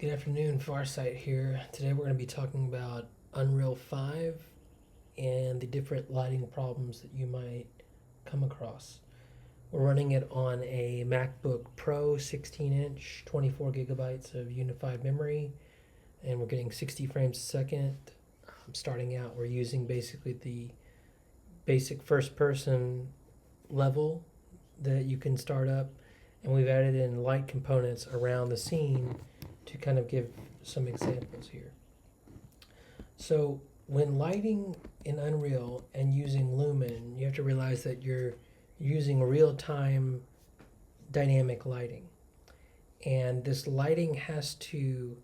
Good afternoon, Farsight here. Today we're going to be talking about Unreal 5 and the different lighting problems that you might come across. We're running it on a MacBook Pro 16-inch, 24 gigabytes of unified memory, and we're getting 60 frames a second. Starting out, we're using basically the basic first-person level that you can start up, and we've added in light components around the scene to kind of give some examples here. So when lighting in Unreal and using Lumen, you have to realize that you're using real-time dynamic lighting. And this lighting has to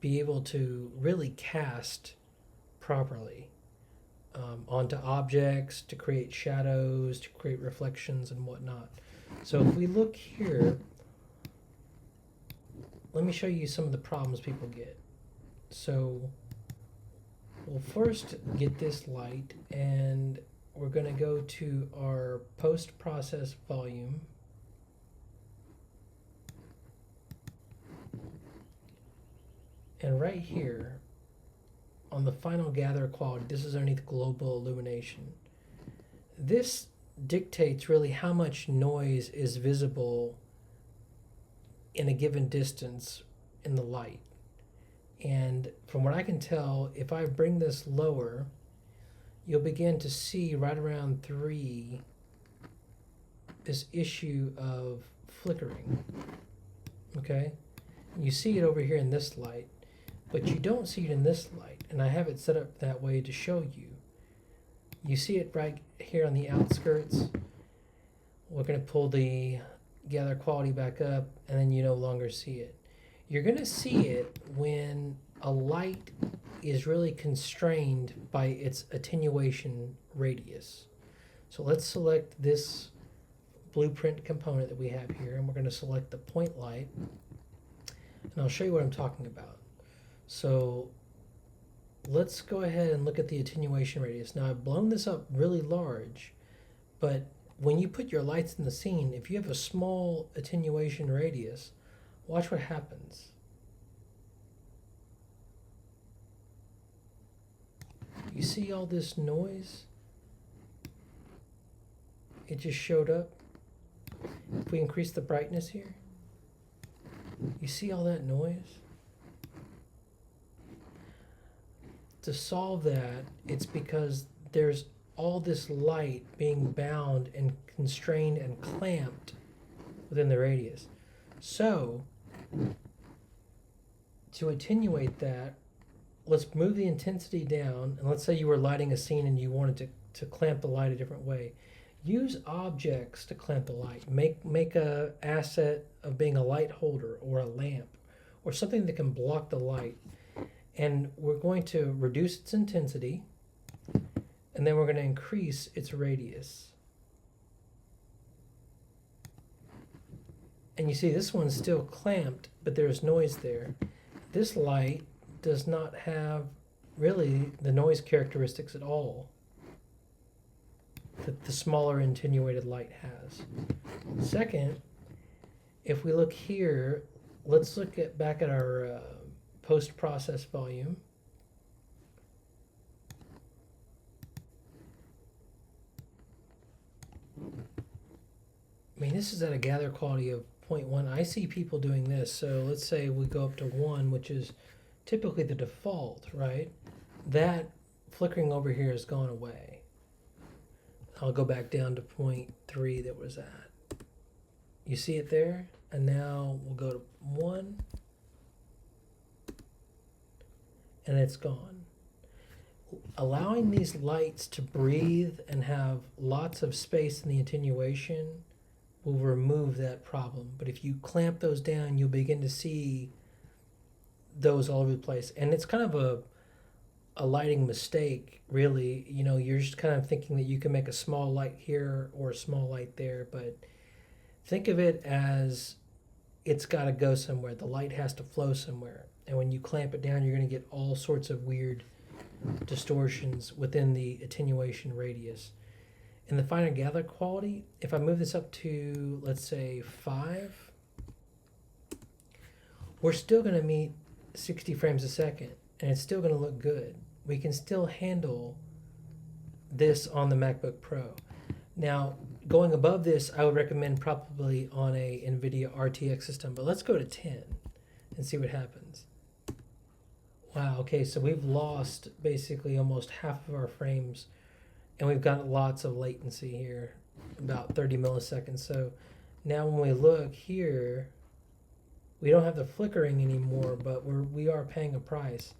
be able to really cast properly onto objects, to create shadows, to create reflections and whatnot. So if we look here, let me show you some of the problems people get. So we'll first get this light, and we're going to go to our post-process volume. And right here, on the final gather quality, this is underneath global illumination. This dictates really how much noise is visible in a given distance in the light. And from what I can tell, if I bring this lower, you'll begin to see right around 3 this issue of flickering. Okay? You see it over here in this light, but you don't see it in this light, and I have it set up that way to show you. You see it right here on the outskirts. We're going to pull the gather quality back up, and then you no longer see it. You're going to see it when a light is really constrained by its attenuation radius. So let's select this blueprint component that we have here, and we're going to select the point light, and I'll show you what I'm talking about. So let's go ahead and look at the attenuation radius. Now I've blown this up really large, but when you put your lights in the scene, if you have a small attenuation radius, watch what happens. You see all this noise? It just showed up. If we increase the brightness here, you see all that noise? To solve that, it's because there's all this light being bound and constrained and clamped within the radius. So, to attenuate that, let's move the intensity down, and let's say you were lighting a scene and you wanted to clamp the light a different way. Use objects to clamp the light. Make a asset of being a light holder or a lamp or something that can block the light. And we're going to reduce its intensity, and then we're going to increase its radius. And you see this one's still clamped, but there's noise there. This light does not have really the noise characteristics at all that the smaller attenuated light has. Second, if we look here, let's look back at our post-process volume. I mean, this is at a gather quality of 0.1. I see people doing this. So let's say we go up to 1, which is typically the default, right? That flickering over here has gone away. I'll go back down to 0.3 that was at. You see it there? And now we'll go to 1. And it's gone. Allowing these lights to breathe and have lots of space in the attenuation will remove that problem. But if you clamp those down, you'll begin to see those all over the place. And it's kind of a lighting mistake, really. You know, you're just kind of thinking that you can make a small light here or a small light there, but think of it as it's got to go somewhere. The light has to flow somewhere. And when you clamp it down, you're going to get all sorts of weird distortions within the attenuation radius. In the finer gather quality, if I move this up to, let's say, 5, we're still going to meet 60 frames a second, and it's still going to look good. We can still handle this on the MacBook Pro. Now, going above this, I would recommend probably on a NVIDIA RTX system, but let's go to 10 and see what happens. Wow, okay, so we've lost basically almost half of our frames, and we've got lots of latency here, about 30 milliseconds. So now when we look here, we don't have the flickering anymore, but we are paying a price,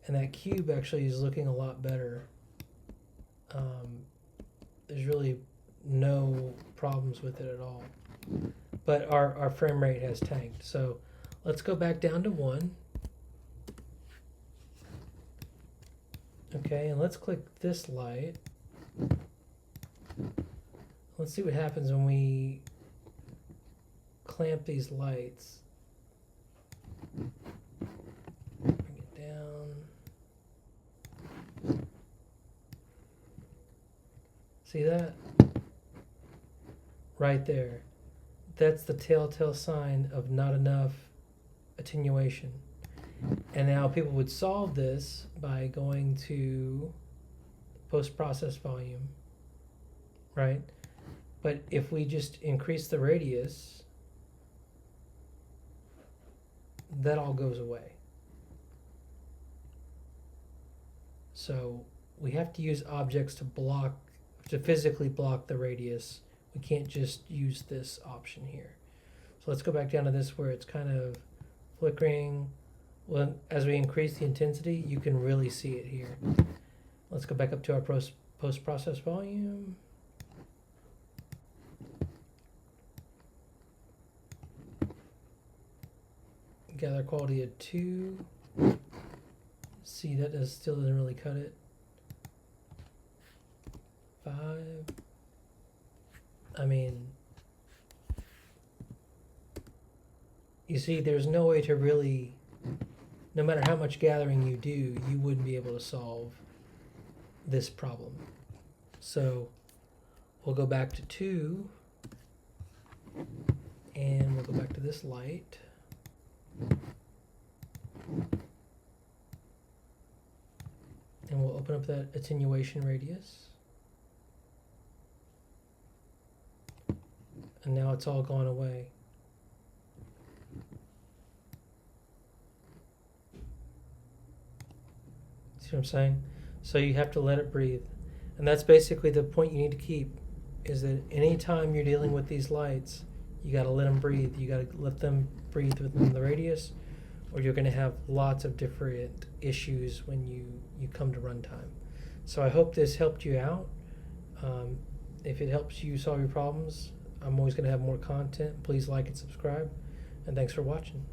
and that cube actually is looking a lot better. There's really no problems with it at all, but our frame rate has tanked. So let's go back down to 1. Okay, and let's click this light. Let's see what happens when we clamp these lights. Bring it down. See that? Right there. That's the telltale sign of not enough attenuation. And now people would solve this by going to post-process volume, right? But if we just increase the radius, that all goes away. So we have to use objects to physically block the radius. We can't just use this option here. So let's go back down to this where it's kind of flickering. Well, as we increase the intensity, you can really see it here. Let's go back up to our post-process volume. Gather quality of 2. See, that still doesn't really cut it. 5. I mean, you see, there's no way to really, no matter how much gathering you do, you wouldn't be able to solve this problem. So we'll go back to 2, and we'll go back to this light. And we'll open up that attenuation radius. And now it's all gone away. See what I'm saying? So you have to let it breathe. And that's basically the point you need to keep, is that anytime you're dealing with these lights, you got to let them breathe. You got to let them breathe within the radius, or you're going to have lots of different issues when you come to runtime. So I hope this helped you out. If it helps you solve your problems, I'm always going to have more content. Please like and subscribe, and thanks for watching.